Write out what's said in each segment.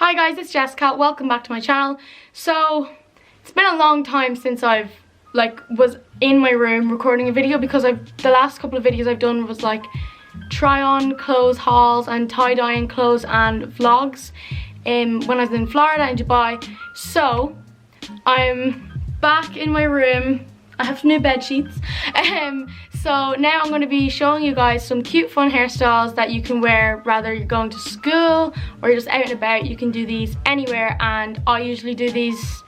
Hi guys, it's Jessica. Welcome back to my channel. So it's been a long time since I've was in my room recording a video, because the last couple of videos I've done was like try on clothes hauls and tie-dyeing clothes and vlogs when I was in Florida and Dubai. So I'm back in my room. I have new bed sheets. So now I'm going to be showing you guys some cute fun hairstyles that you can wear whether you're going to school or you're just out and about. You can do these anywhere, and I usually do these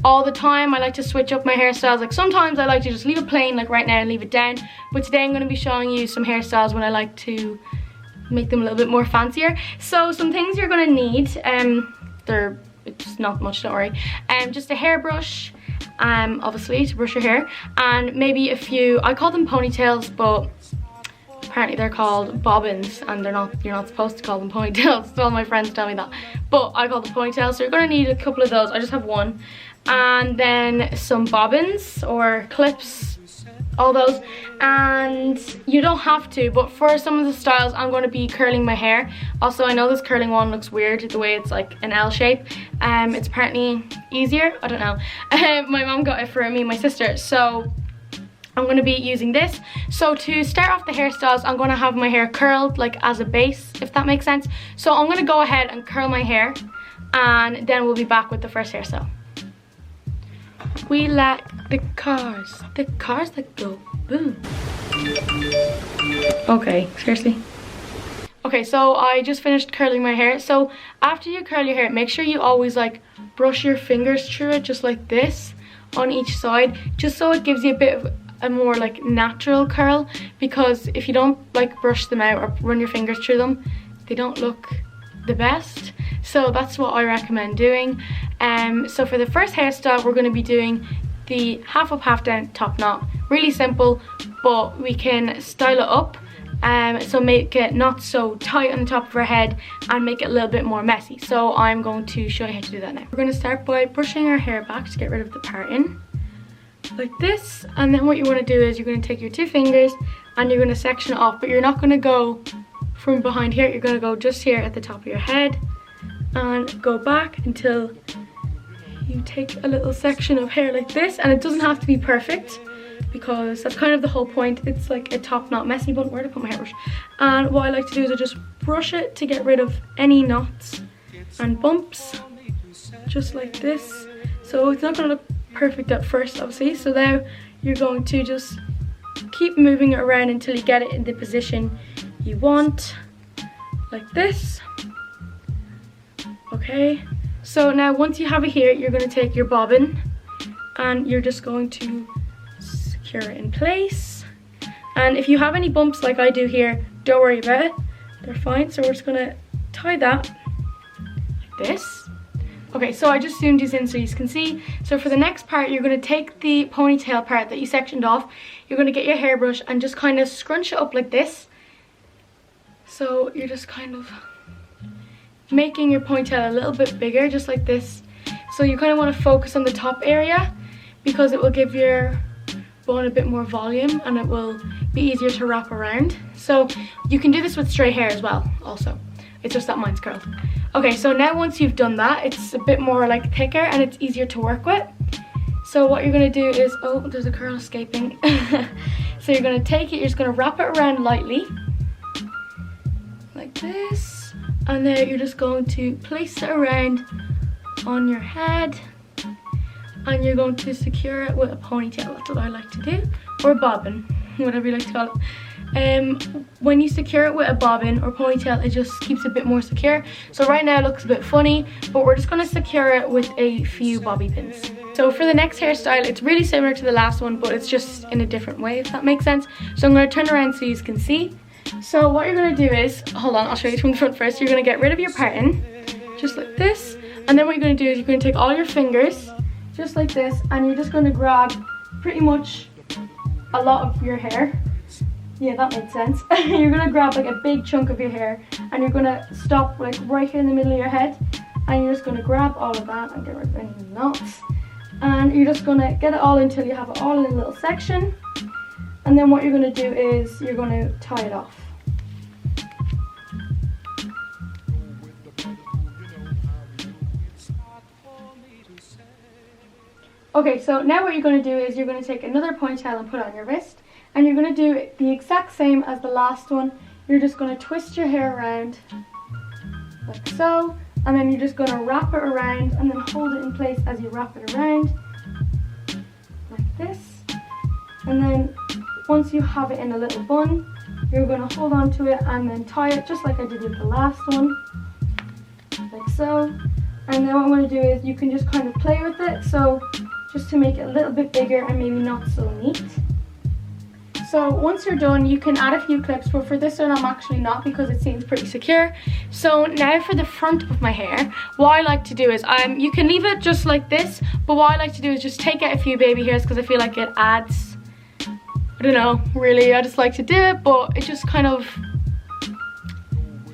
all the time. I like to switch up my hairstyles. Like sometimes I like to just leave it plain, like right now, and leave it down. But today I'm going to be showing you some hairstyles when I like to make them a little bit more fancier. So some things you're going to need, it's not much, don't worry. Just a hairbrush, obviously to brush your hair, and maybe a few, I call them ponytails, but apparently they're called bobbins, and you're not supposed to call them ponytails. So all my friends tell me that, but I call them ponytails. So you're gonna need a couple of those. I just have one, and then some bobbins or clips, all those. And you don't have to, but for some of the styles I'm going to be curling my hair. Also, I know this curling one looks weird the way it's like an L shape. It's apparently easier, I don't know. My mom got it for me and my sister, so I'm going to be using this. So to start off the hairstyles, I'm going to have my hair curled like as a base, if that makes sense. So I'm going to go ahead and curl my hair, and then we'll be back with the first hairstyle. We like the cars that go boom. Okay, seriously. Okay, so I just finished curling my hair. So after you curl your hair, make sure you always like brush your fingers through it, just like this on each side, just so it gives you a bit of a more like natural curl, because if you don't like brush them out or run your fingers through them, they don't look the best. So that's what I recommend doing. So for the first hairstyle, we're going to be doing the half up, half down top knot. Really simple, but we can style it up. So make it not so tight on the top of our head and make it a little bit more messy. So I'm going to show you how to do that now. We're going to start by brushing our hair back to get rid of the parting, like this. And then what you want to do is you're going to take your two fingers and you're going to section it off, but you're not going to go from behind here. You're going to go just here at the top of your head and go back until you take a little section of hair like this. And it doesn't have to be perfect, because that's kind of the whole point. It's like a top knot messy bun. Where to put my hairbrush? And what I like to do is I just brush it to get rid of any knots and bumps, just like this. So it's not going to look perfect at first, obviously. So now you're going to just keep moving it around until you get it in the position you want, like this. Okay, so now once you have it here, you're going to take your bobbin and you're just going to secure it in place. And if you have any bumps like I do here, don't worry about it, they're fine. So we're just going to tie that like this. Okay, so I just zoomed these in so you can see. So for the next part, you're going to take the ponytail part that you sectioned off. You're going to get your hairbrush and just kind of scrunch it up like this. So you're just kind of making your ponytail a little bit bigger, just like this. So you kind of want to focus on the top area, because it will give your bun a bit more volume and it will be easier to wrap around. So you can do this with straight hair as well also. It's just that mine's curled. Okay, so now once you've done that, it's a bit more like thicker and it's easier to work with. So what you're going to do is, oh, there's a curl escaping. So you're going to take it, you're just going to wrap it around lightly like this, and then you're just going to place it around on your head, and you're going to secure it with a ponytail. That's what I like to do, or a bobbin, whatever you like to call it. When you secure it with a bobbin or ponytail, it just keeps it a bit more secure. So right now it looks a bit funny, but we're just going to secure it with a few bobby pins. So for the next hairstyle, it's really similar to the last one, but it's just in a different way, if that makes sense. So I'm going to turn around so you can see. So what you're going to do is, hold on, I'll show you from the front first. You're going to get rid of your parting, just like this. And then what you're going to do is you're going to take all your fingers, just like this, and you're just going to grab pretty much a lot of your hair. Yeah, that made sense. You're going to grab like a big chunk of your hair, and you're going to stop like right here in the middle of your head, and you're just going to grab all of that and get rid of any knots. And you're just going to get it all until you have it all in a little section. And then what you're going to do is you're going to tie it off. Okay, so now what you're going to do is you're going to take another ponytail and put it on your wrist, and you're going to do the exact same as the last one. You're just going to twist your hair around like so, and then you're just going to wrap it around and then hold it in place as you wrap it around like this. And then once you have it in a little bun, you're going to hold on to it and then tie it just like I did with the last one, like so. And then what I'm going to do is you can just kind of play with it, so just to make it a little bit bigger and maybe not so neat. So once you're done, you can add a few clips, but for this one I'm actually not, because it seems pretty secure. So now for the front of my hair, what I like to do is, you can leave it just like this, but what I like to do is just take out a few baby hairs, because I feel like it adds, I don't know, really, I just like to do it, but it just kind of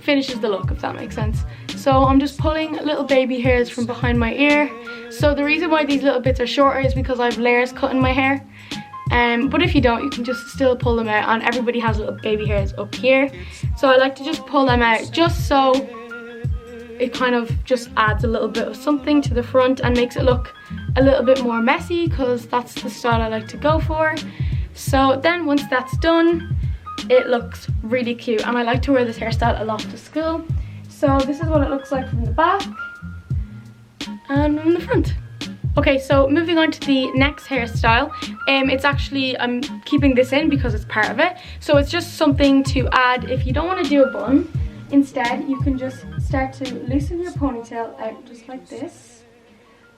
finishes the look, if that makes sense. So I'm just pulling little baby hairs from behind my ear. So the reason why these little bits are shorter is because I have layers cut in my hair. But if you don't, you can just still pull them out, and everybody has little baby hairs up here. So I like to just pull them out just so it kind of just adds a little bit of something to the front and makes it look a little bit more messy, because that's the style I like to go for. So then once that's done, it looks really cute, and I like to wear this hairstyle a lot to school. So this is what it looks like from the back and from the front. Okay, so moving on to the next hairstyle. It's actually, I'm keeping this in because it's part of it. So it's just something to add if you don't want to do a bun. Instead, you can just start to loosen your ponytail out just like this.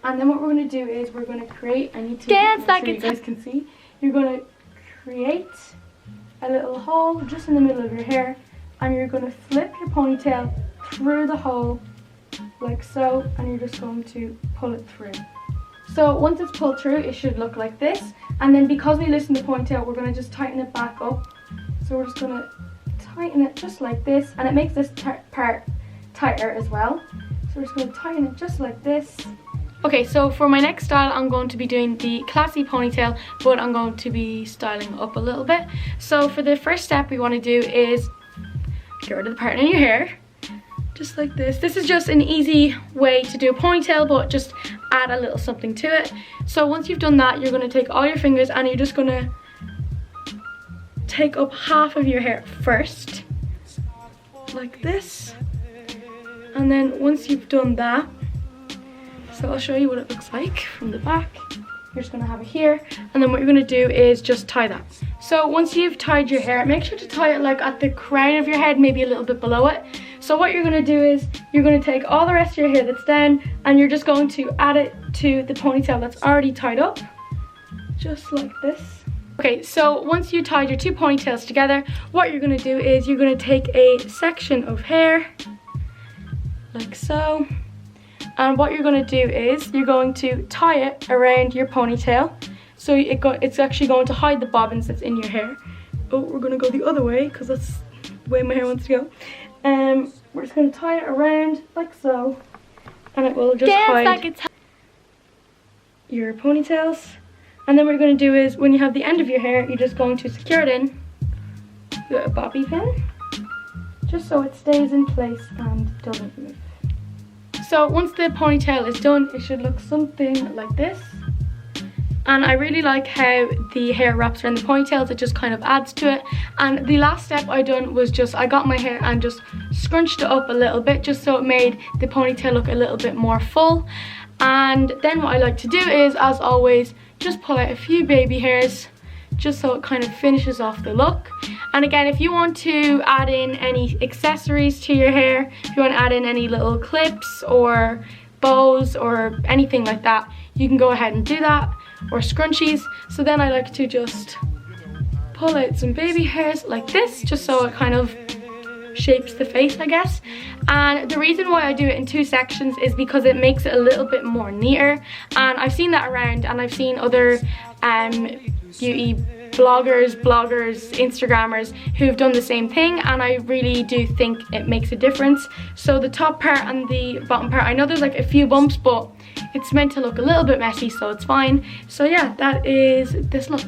And then what we're going to do is we're going to create, I need to dance like you guys can see. You're going to create a little hole just in the middle of your hair, and you're going to flip your ponytail through the hole like so, and you're just going to pull it through. So once it's pulled through, it should look like this. And then because we loosened the ponytail, we're going to just tighten it back up. So we're just going to tighten it just like this, and it makes this part tighter as well. So we're just going to tighten it just like this. Okay, so for my next style, I'm going to be doing the classy ponytail, but I'm going to be styling up a little bit. So for the first step we want to do is get rid of the part in your hair. Just like this. This is just an easy way to do a ponytail, but just add a little something to it. So once you've done that, you're going to take all your fingers and you're just going to take up half of your hair first, like this. And then once you've done that, so I'll show you what it looks like from the back. You're just going to have it here, and then what you're going to do is just tie that. So once you've tied your hair, make sure to tie it like at the crown of your head, maybe a little bit below it. So what you're going to do is you're going to take all the rest of your hair that's down, and you're just going to add it to the ponytail that's already tied up, just like this. Okay, so once you tied your two ponytails together, what you're going to do is you're going to take a section of hair like so. And what you're going to do is you're going to tie it around your ponytail, so it's actually going to hide the bobbins that's in your hair. Oh, we're going to go the other way because that's the way my hair wants to go. We're just going to tie it around like so, and it will just hide like your ponytails. And then what you're going to do is when you have the end of your hair, you're just going to secure it in with a bobby pin, just so it stays in place and doesn't move. So once the ponytail is done, it should look something like this. And I really like how the hair wraps around the ponytails. It just kind of adds to it. And the last step I done was just, I got my hair and just scrunched it up a little bit, just so it made the ponytail look a little bit more full. And then what I like to do is, as always, just pull out a few baby hairs, just so it kind of finishes off the look. And again, if you want to add in any accessories to your hair, if you want to add in any little clips or bows or anything like that, you can go ahead and do that, or scrunchies. So then I like to just pull out some baby hairs like this, just so it kind of shapes the face, I guess. And the reason why I do it in two sections is because it makes it a little bit more neater. And I've seen that around, and I've seen other beauty bloggers, Instagrammers who've done the same thing, and I really do think it makes a difference. So the top part and the bottom part, I know there's like a few bumps, but it's meant to look a little bit messy, so it's fine. So yeah, that is this look.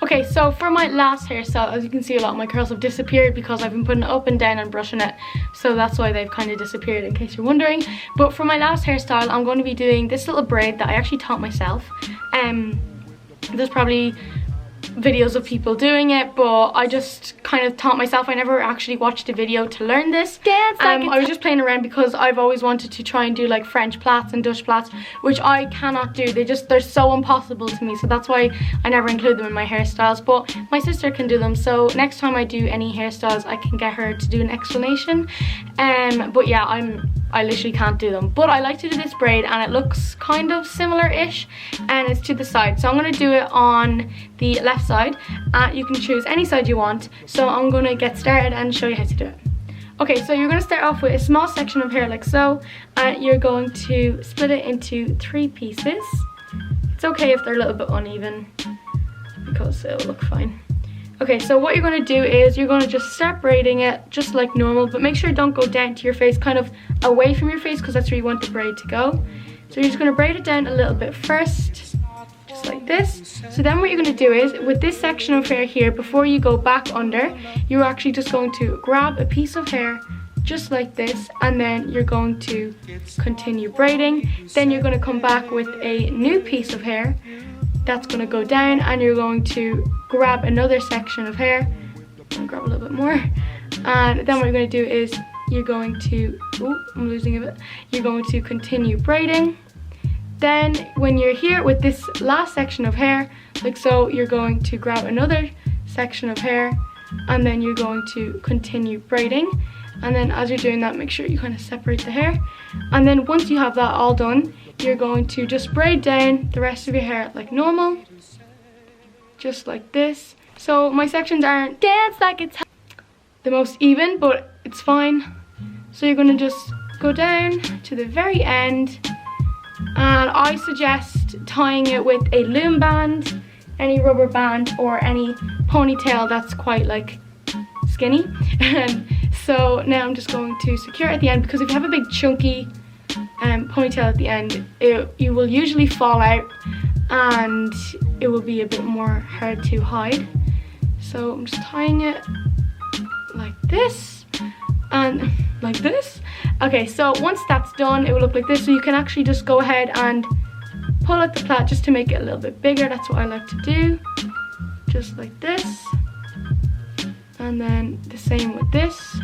Okay, Okay, so for my last hairstyle, as you can see, a lot of my curls have disappeared because I've been putting it up and down and brushing it, so that's why they've kind of disappeared, in case you're wondering. But for my last hairstyle, I'm going to be doing this little braid that I actually taught myself. There's probably videos of people doing it, but I just kind of taught myself. I never actually watched a video to learn this. I was just playing around because I've always wanted to try and do like French plaits and Dutch plaits, which I cannot do. They're so impossible to me, so that's why I never include them in my hairstyles. But my sister can do them, so next time I do any hairstyles I can get her to do an explanation. But yeah, I literally can't do them, but I like to do this braid, and it looks kind of similar-ish, and it's to the side. So I'm going to do it on the left side. You can choose any side you want, so I'm going to get started and show you how to do it. Okay, so you're going to start off with a small section of hair like so, and you're going to split it into 3 pieces. It's okay if they're a little bit uneven, because it'll look fine. Okay, so what you're going to do is you're going to just start braiding it just like normal, but make sure it don't go down to your face, kind of away from your face, because that's where you want the braid to go. So you're just going to braid it down a little bit first, just like this. So then what you're going to do is, with this section of hair here, before you go back under, you're actually just going to grab a piece of hair just like this, and then you're going to continue braiding. Then you're going to come back with a new piece of hair that's going to go down, and you're going to grab another section of hair and grab a little bit more, and then what you're going to do is you're going to, I'm losing a bit, you're going to continue braiding. Then when you're here with this last section of hair like so, you're going to grab another section of hair, and then you're going to continue braiding. And then as you're doing that, make sure you kind of separate the hair, and then once you have that all done, you're going to just braid down the rest of your hair like normal, just like this. So my sections aren't dance like it's the most even, but it's fine. So you're going to just go down to the very end, and I suggest tying it with a loom band, any rubber band, or any ponytail that's quite like skinny. So now I'm just going to secure it at the end, because if you have a big chunky ponytail at the end, you will usually fall out, and it will be a bit more hard to hide. So I'm just tying it like this and like this. Okay, so once that's done, it will look like this. So you can actually just go ahead and pull out the plait just to make it a little bit bigger. That's what I like to do, just like this. And then the same with this.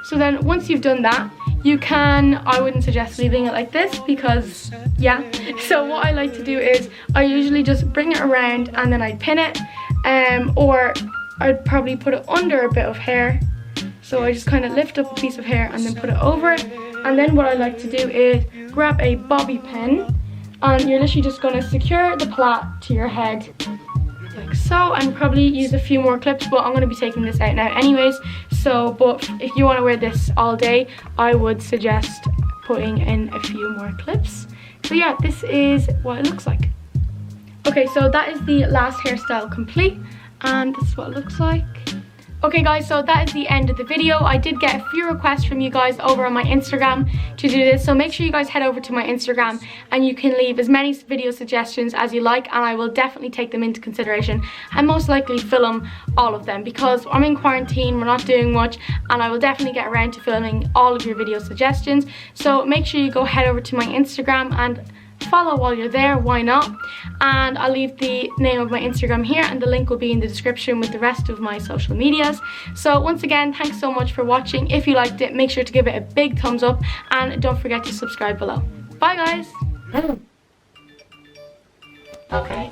So then once you've done that, you can, I wouldn't suggest leaving it like this, because yeah. So what I like to do is I usually just bring it around and then I pin it, or I'd probably put it under a bit of hair. So I just kind of lift up a piece of hair and then put it over it. And then what I like to do is grab a bobby pin, and you're literally just going to secure the plait to your head like so, and probably use a few more clips, but I'm going to be taking this out now anyways. So, but if you want to wear this all day, I would suggest putting in a few more clips. So yeah, this is what it looks like. Okay, so that is the last hairstyle complete, and this is what it looks like. Okay guys, so that is the end of the video. I did get a few requests from you guys over on my Instagram to do this, so make sure you guys head over to my Instagram and you can leave as many video suggestions as you like, and I will definitely take them into consideration and most likely film all of them, because I'm in quarantine, we're not doing much, and I will definitely get around to filming all of your video suggestions. So make sure you go head over to my Instagram and follow while you're there, why not? And I'll leave the name of my Instagram here, and the link will be in the description with the rest of my social medias. So once again, thanks so much for watching. If you liked it, make sure to give it a big thumbs up, and don't forget to subscribe below. Bye guys. Okay,